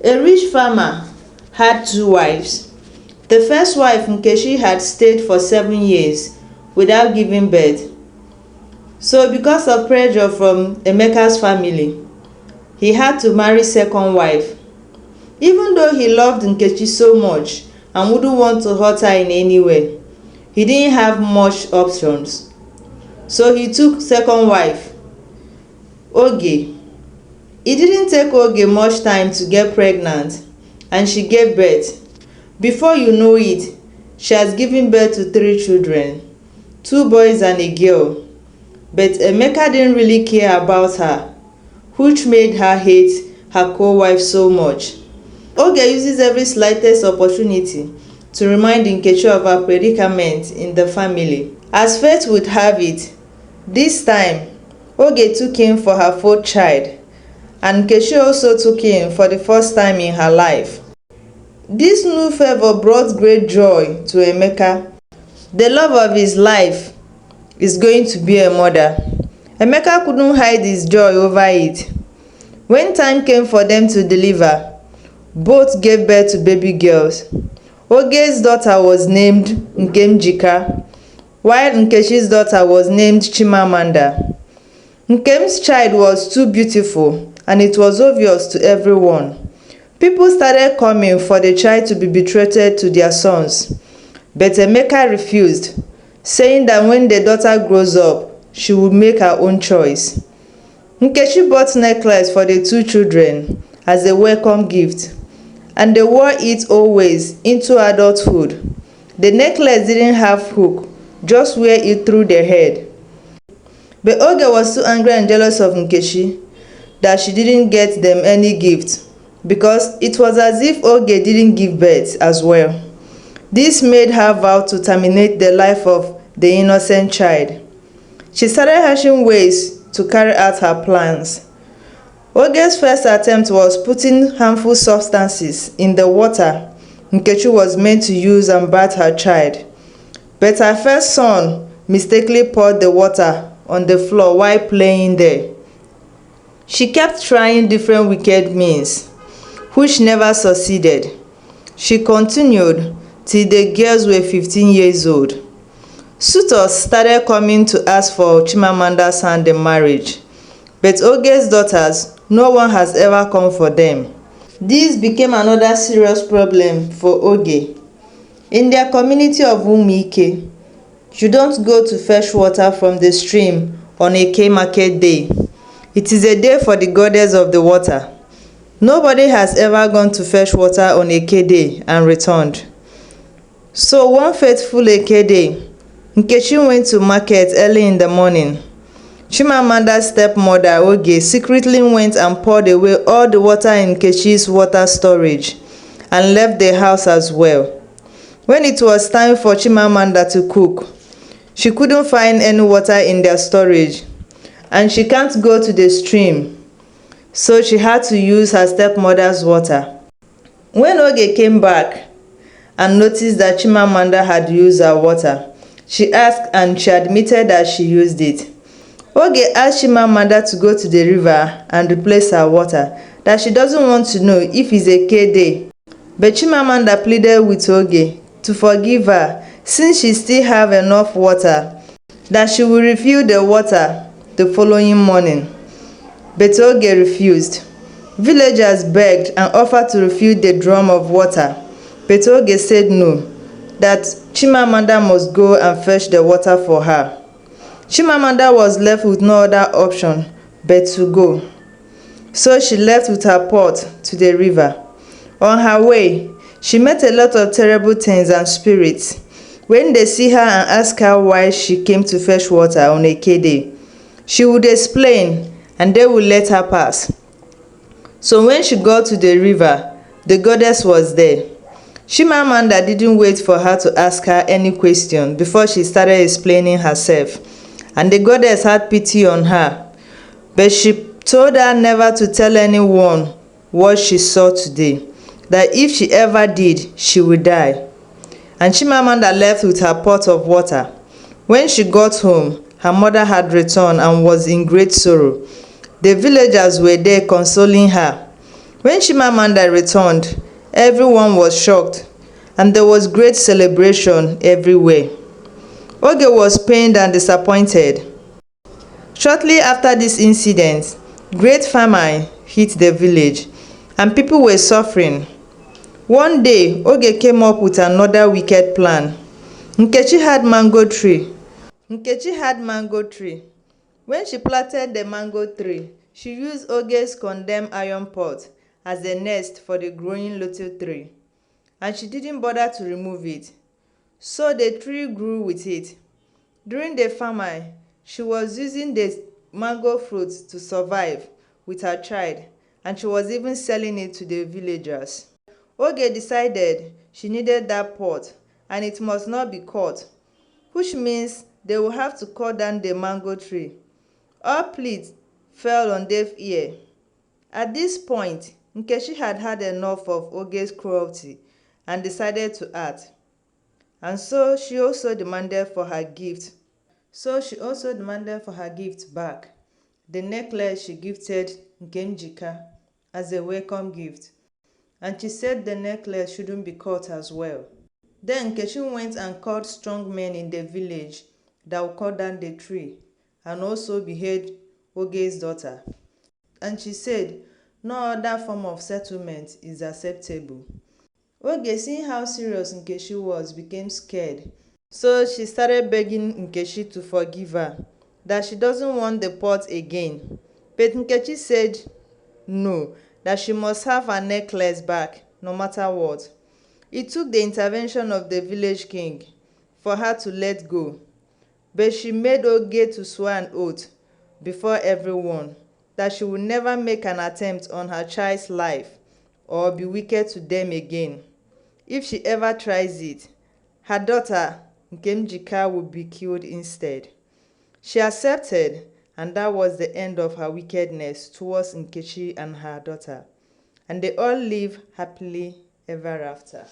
A rich farmer had two wives. The first wife, Nkechi, had stayed for 7 years without giving birth. So because of pressure from Emeka's family, he had to marry second wife. Even though he loved Nkechi so much and wouldn't want to hurt her in any way, he didn't have much options. So he took second wife, Oge. It didn't take Oge much time to get pregnant, and she gave birth. Before you know it, she has given birth to 3 children, 2 boys and a girl. But Emeka didn't really care about her, which made her hate her co-wife so much. Oge uses every slightest opportunity to remind Nkechi of her predicament in the family. As fate would have it, this time, Oge took him for her 4th child, and Nkechi also took him for the first time in her life. This new favor brought great joy to Emeka. The love of his life is going to be a mother. Emeka couldn't hide his joy over it. When time came for them to deliver, both gave birth to baby girls. Oge's daughter was named Nkemjika, while Nkechi's daughter was named Chimamanda. Nkem's child was too beautiful, and it was obvious to everyone. People started coming for the child to be betrothed to their sons, but Emeka refused, saying that when the daughter grows up, she would make her own choice. Nkechi bought necklace for the 2 children as a welcome gift, and they wore it always into adulthood. The necklace didn't have hook, just wear it through their head. But Oge was too angry and jealous of Nkechi that she didn't get them any gift, because it was as if Oge didn't give birth as well. This made her vow to terminate the life of the innocent child. She started hatching ways to carry out her plans. Oge's first attempt was putting harmful substances in the water Nkechi was meant to use and bath her child. But her first son mistakenly poured the water on the floor while playing there. She kept trying different wicked means, which never succeeded. She continued till the girls were 15 years old. Suitors started coming to ask for Chimamanda's hand in marriage, but Oge's daughters, no one has ever come for them. This became another serious problem for Oge. In their community of Umike, you don't go to fetch water from the stream on a Eke market day. It is a day for the goddess of the water. Nobody has ever gone to fetch water on Eke day and returned. So one fateful Eke day, Nkechi went to market early in the morning. Chimamanda's stepmother, Oge, secretly went and poured away all the water in Nkechi's water storage and left the house as well. When it was time for Chimamanda to cook, she couldn't find any water in their storage, and she can't go to the stream, so she had to use her stepmother's water. When Oge came back and noticed that Chimamanda had used her water, she asked and she admitted that she used it. Oge asked Chimamanda to go to the river and replace her water, that she doesn't want to know if it's a K day. But Chimamanda pleaded with Oge to forgive her, since she still have enough water, that she will refill the water the following morning. But Oge refused. Villagers begged and offered to refill the drum of water, but Oge said no, that Chimamanda must go and fetch the water for her. Chimamanda was left with no other option but to go. So she left with her pot to the river. On her way, she met a lot of terrible things and spirits. When they see her and ask her why she came to fetch water on a Eke day, she would explain and they would let her pass. So when she got to the river, the goddess was there. Chimamanda didn't wait for her to ask her any question before she started explaining herself, and the goddess had pity on her, but she told her never to tell anyone what she saw today, that if she ever did, she would die. And Chimamanda left with her pot of water. When she got home, her mother had returned and was in great sorrow. The villagers were there consoling her. When Chimamanda returned, everyone was shocked, and there was great celebration everywhere. Oge was pained and disappointed. Shortly after this incident, great famine hit the village, and people were suffering. One day, Oge came up with another wicked plan. Nkechi had mango tree. Nkechi had mango tree. When she planted the mango tree, she used Oge's condemned iron pot as a nest for the growing little tree, and she didn't bother to remove it. So the tree grew with it. During the famine, she was using the mango fruit to survive with her child, and she was even selling it to the villagers. Oge decided she needed that pot and it must not be cut, which means they will have to cut down the mango tree. All pleas fell on deaf ear. At this point, Nkechi had had enough of Oge's cruelty and decided to act. And so she also demanded for her gift. Back, the necklace she gifted Nkemjika as a welcome gift. And she said the necklace shouldn't be cut as well. Then Nkechi went and called strong men in the village that would cut down the tree and also behead Oge's daughter. And she said no other form of settlement is acceptable. Oge, seeing how serious Nkechi was, became scared. So she started begging Nkechi to forgive her, that she doesn't want the pot again. But Nkechi said no, that she must have her necklace back no matter what. It took the intervention of the village king for her to let go, but she made Oge to swear an oath before everyone that she would never make an attempt on her child's life or be wicked to them again. If she ever tries it, her daughter Nkemjika would be killed instead. She accepted, and that was the end of her wickedness towards Nkechi and her daughter. And they all live happily ever after.